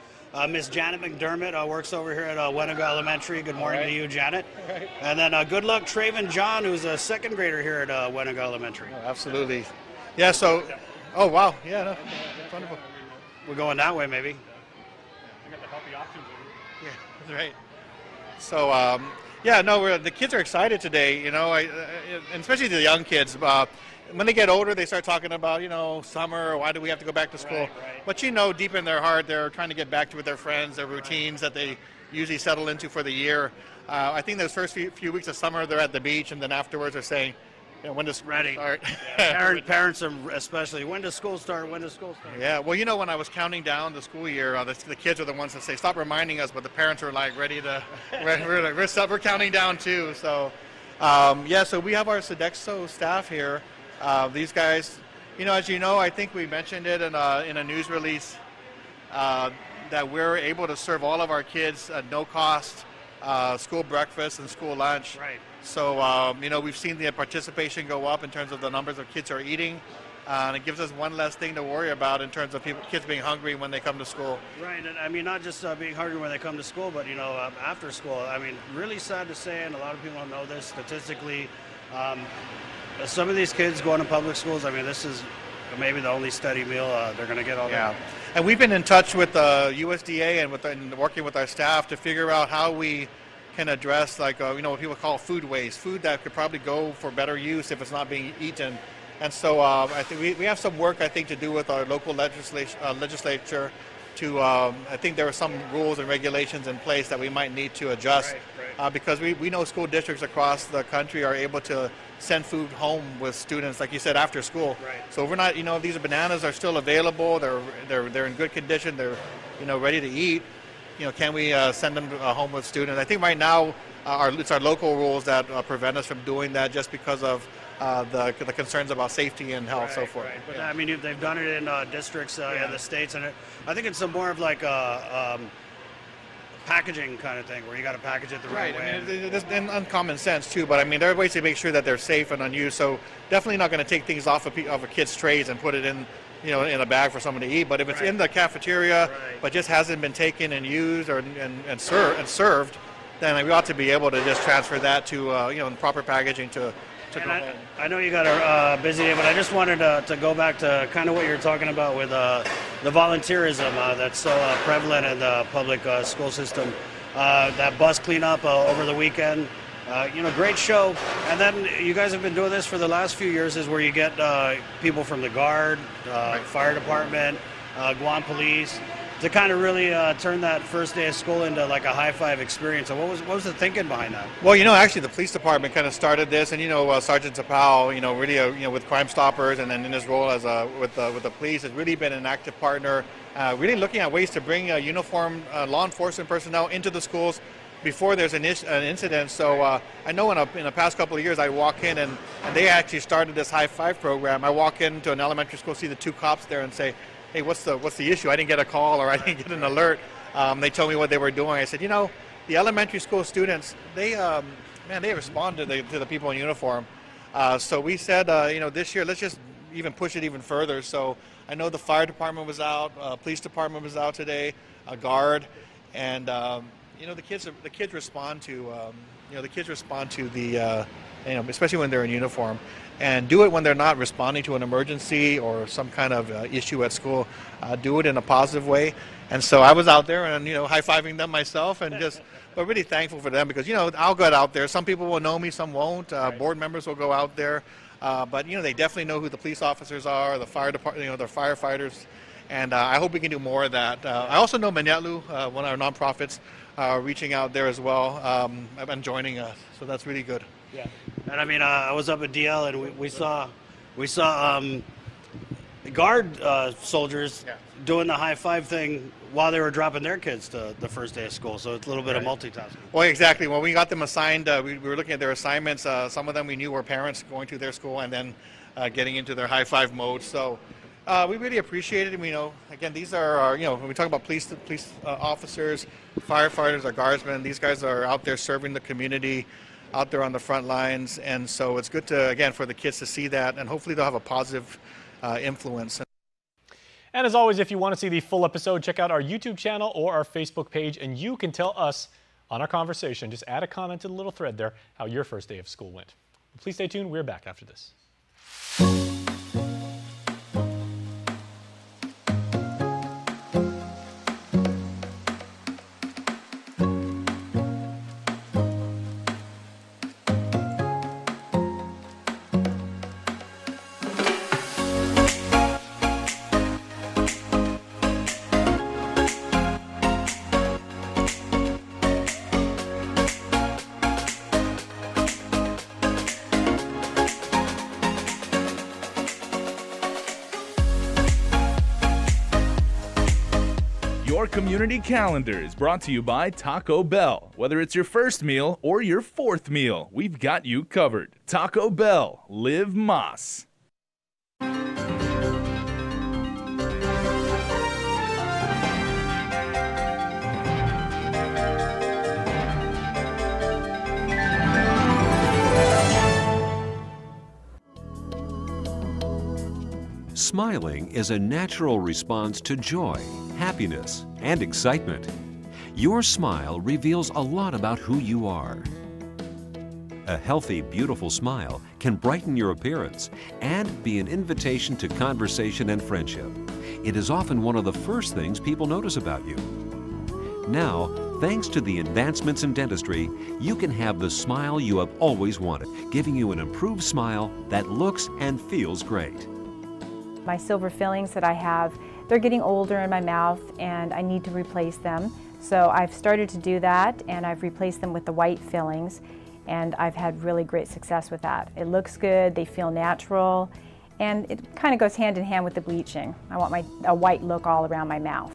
Miss Janet McDermott works over here at Wenaga Elementary. Good morning to you, Janet. Right. And then good luck, Traven John, who's a second grader here at Wenaga Elementary. Oh, absolutely. Yeah, so, oh, wow. Yeah, no, wonderful. We're going that way, maybe. I got the healthy options over here. Yeah, that's right. So, yeah, no, the kids are excited today, and especially the young kids. When they get older, they start talking about, summer, why do we have to go back to school? Right. But deep in their heart, they're trying to get back to with their friends, their routines that they usually settle into for the year. I think those first few weeks of summer, they're at the beach, and then afterwards they're saying, when does school start? Yeah, parents especially, when does school start? When does school start? Yeah, well, when I was counting down the school year, the kids are the ones that say, stop reminding us, but the parents are like ready to, we're counting down too. So, so we have our Sodexo staff here. These guys, as you know, I think we mentioned it in a news release that we're able to serve all of our kids at no cost school breakfast and school lunch. Right. So, we've seen the participation go up in terms of the numbers of kids who are eating. And it gives us one less thing to worry about in terms of kids being hungry when they come to school. Right, and I mean, not just being hungry when they come to school, but, after school. I mean, really sad to say, and a lot of people don't know this, statistically, some of these kids going to public schools, I mean, this is maybe the only steady meal they're going to get all day. Yeah, and we've been in touch with the USDA and working with our staff to figure out how we can address, what people call food waste, food that could probably go for better use if it's not being eaten. And so I think we have some work, to do with our local legislature to, I think there are some rules and regulations in place that we might need to adjust. Right. Because we know school districts across the country are able to send food home with students, like you said, after school. Right. So if we're not, if these bananas are still available, they're in good condition, they're, ready to eat, can we send them home with students? I think right now it's our local rules that prevent us from doing that, just because of the concerns about safety and health, so forth. Right. But I mean, they've done it in districts in the states, and I think it's more of like a packaging kind of thing, where you got to package it the right way. And uncommon sense too, but I mean, there are ways to make sure that they're safe and unused. So definitely not going to take things off of a kid's trays and put it in, in a bag for someone to eat. But if it's in the cafeteria, but just hasn't been taken and used and served, then we ought to be able to just transfer that to in proper packaging to go home. I know you got a busy day, but I just wanted to go back to kind of what you're talking about with the volunteerism that's so prevalent in the public school system. that bus cleanup over the weekend. Great show. And then you guys have been doing this for the last few years, is where you get people from the Guard, fire department, Guam police, to kind of really turn that first day of school into like a high-five experience. So what was the thinking behind that? Well, actually the police department kind of started this, and Sergeant Tapao, really, with Crime Stoppers, and then in his role as with the police, has really been an active partner, really looking at ways to bring uniformed law enforcement personnel into the schools before there's an incident. So I know in the past couple of years, I walk in and they actually started this high five program. I walk into an elementary school, see the two cops there, and say, "Hey, what's the issue? I didn't get a call or I didn't get an alert." They told me what they were doing. I said, the elementary school students, they respond to the people in uniform. So we said, this year, let's just even push it even further. So I know the fire department was out, police department was out today, a Guard, and the kids respond to the especially when they're in uniform, and do it when they're not responding to an emergency or some kind of issue at school. Do it in a positive way. And so I was out there and high-fiving them myself, and but really thankful for them, because I'll go out there. Some people will know me, some won't. Board members will go out there, but they definitely know who the police officers are, the fire department, the firefighters. And I hope we can do more of that. I also know Manyatlu, one of our nonprofits, reaching out there as well, and joining us. So that's really good. Yeah. And I was up at DL, and we saw Guard soldiers doing the high five thing while they were dropping their kids to the first day of school. So it's a little bit of multitasking. Well, exactly. When we got them assigned, we were looking at their assignments. Some of them we knew were parents going to their school and then getting into their high five mode. So we really appreciate it. Again, these are our, when we talk about police officers, firefighters, our guardsmen, these guys are out there serving the community, out there on the front lines. And so it's good to, again, for the kids to see that, and hopefully they'll have a positive influence. And as always, if you want to see the full episode, check out our YouTube channel or our Facebook page, and you can tell us on our conversation. Just add a comment to the little thread there how your first day of school went. Please stay tuned. We're back after this. Your community calendar is brought to you by Taco Bell. Whether it's your first meal or your fourth meal, we've got you covered. Taco Bell, live Mas. Smiling is a natural response to joy, happiness, and excitement. Your smile reveals a lot about who you are. A healthy, beautiful smile can brighten your appearance and be an invitation to conversation and friendship. It is often one of the first things people notice about you. Now, thanks to the advancements in dentistry, you can have the smile you have always wanted, giving you an improved smile that looks and feels great. My silver fillings that I have, they're getting older in my mouth and I need to replace them. So I've started to do that, and I've replaced them with the white fillings, and I've had really great success with that. It looks good, they feel natural, and it kind of goes hand in hand with the bleaching. I want a white look all around my mouth.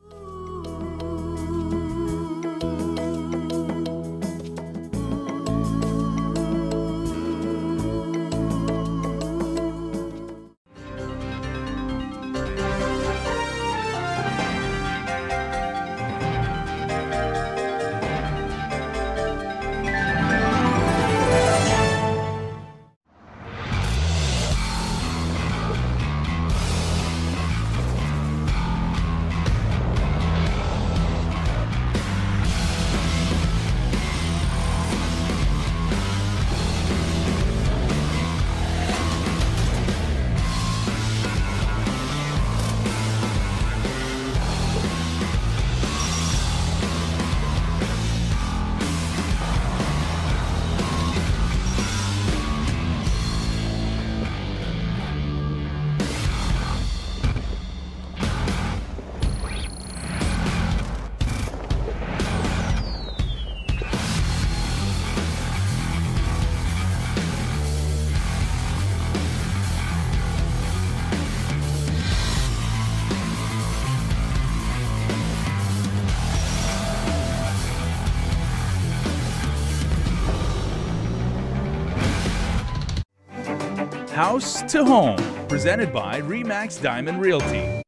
house to home. Presented by Remax Diamond Realty.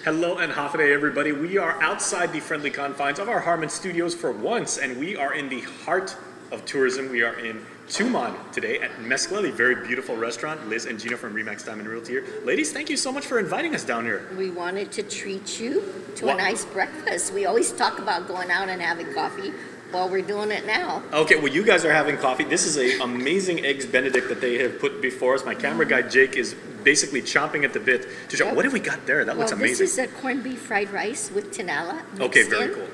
Hello and half a day, everybody. We are outside the friendly confines of our Harmon Studios for once, and we are in the heart of tourism. We are in Tumon today at Mezcla, the very beautiful restaurant. Liz and Gina from Remax Diamond Realty here. Ladies, thank you so much for inviting us down here. We wanted to treat you to a nice breakfast. We always talk about going out and having coffee. Well, we're doing it now. Okay, well, you guys are having coffee. This is an amazing Eggs Benedict that they have put before us. My camera guy, Jake, is basically chomping at the bit to show. What have we got there? That looks amazing. This is a corned beef fried rice with tinola. Okay, very cool.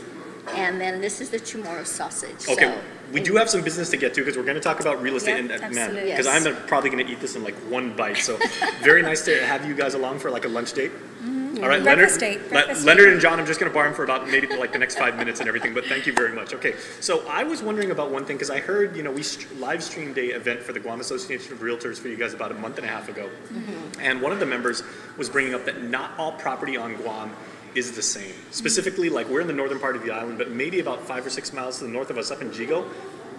And then this is the chamorro sausage. Okay, we do have some business to get to because we're going to talk about real estate. Yep, and man, absolutely. because I'm probably going to eat this in like one bite. So very nice to have you guys along for like a lunch date. All right, Breakfast Leonard, date. Leonard and John, I'm just going to borrow them for about maybe like the next 5 minutes and everything, but thank you very much. Okay, so I was wondering about one thing because I heard, we live streamed a event for the Guam Association of Realtors for you guys about a month and a half ago. And one of the members was bringing up that not all property on Guam is the same. Specifically, like we're in the northern part of the island, but maybe about 5 or 6 miles to the north of us up in Jigo,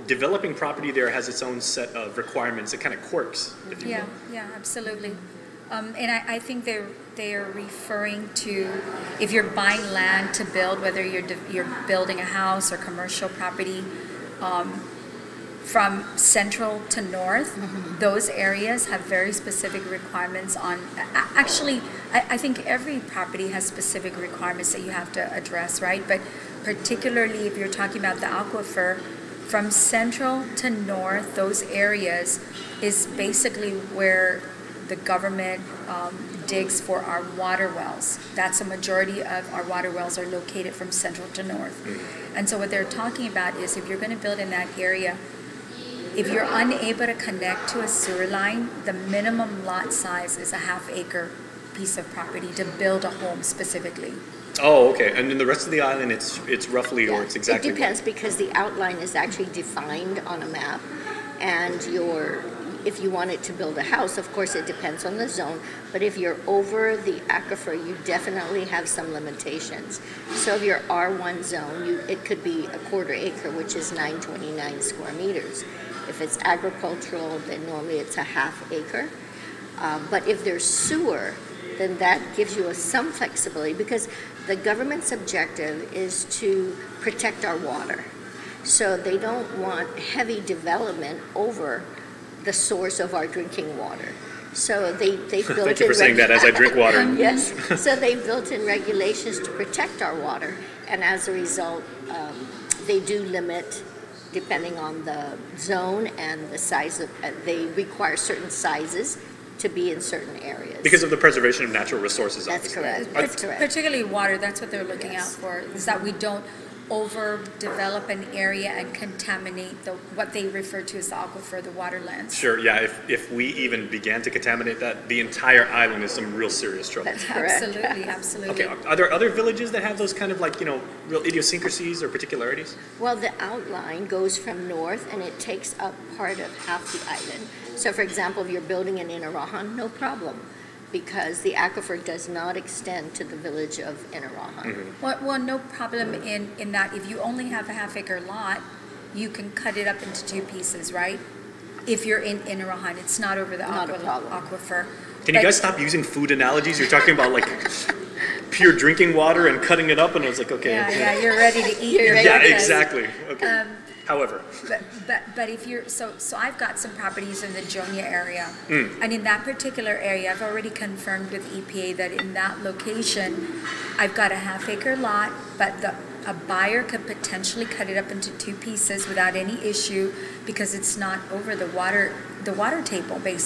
developing property there has its own set of requirements. It kind of quirks, if you will. Yeah, absolutely. And I think they are referring to if you're buying land to build, whether you're building a house or commercial property, from central to north, those areas have very specific requirements on. Actually, I think every property has specific requirements that you have to address, right? But particularly if you're talking about the aquifer, from central to north, those areas is basically where the government digs for our water wells. That's a majority of our water wells are located from central to north. And so what they're talking about is if you're going to build in that area, if you're unable to connect to a sewer line, the minimum lot size is a half-acre piece of property to build a home specifically. Oh, okay. And in the rest of the island, it's roughly, or it's exactly. It depends because the outline is actually defined on a map, and if you wanted to build a house, of course, it depends on the zone. But if you're over the aquifer, you definitely have some limitations. So if you're R1 zone, it could be a quarter acre, which is 929 square meters. If it's agricultural, then normally it's a half acre. But if there's sewer, then that gives you some flexibility because the government's objective is to protect our water. So they don't want heavy development over the source of our drinking water. So they built Thank you for saying that as I drink water. Yes, so they built in regulations to protect our water, and as a result, they do limit, depending on the zone and the size of, they require certain sizes to be in certain areas. Because of the preservation of natural resources. That's correct. That's correct. Particularly water, that's what they're looking out for, is that we don't overdevelop an area and contaminate what they refer to as the aquifer, the waterlands. Sure, yeah, if we even began to contaminate that, the entire island is some real serious trouble. That's correct. Absolutely. Okay, are there other villages that have those kind of like, real idiosyncrasies or particularities? Well, the outline goes from north and it takes up part of half the island. So for example, if you're building in Inarajan, no problem, because the aquifer does not extend to the village of Inarajan. Well, no problem in that if you only have a half-acre lot, you can cut it up into two pieces, right? If you're in Inarajan, it's not over the aquifer. Can you guys stop using food analogies? You're talking about like pure drinking water and cutting it up, and I was like, okay. Yeah, you're ready to eat. Yeah, exactly. Okay. However, but if you're so I've got some properties in the Jonia area, and in that particular area, I've already confirmed with EPA that in that location, I've got a half-acre lot, but a buyer could potentially cut it up into two pieces without any issue because it's not over the water table, basically.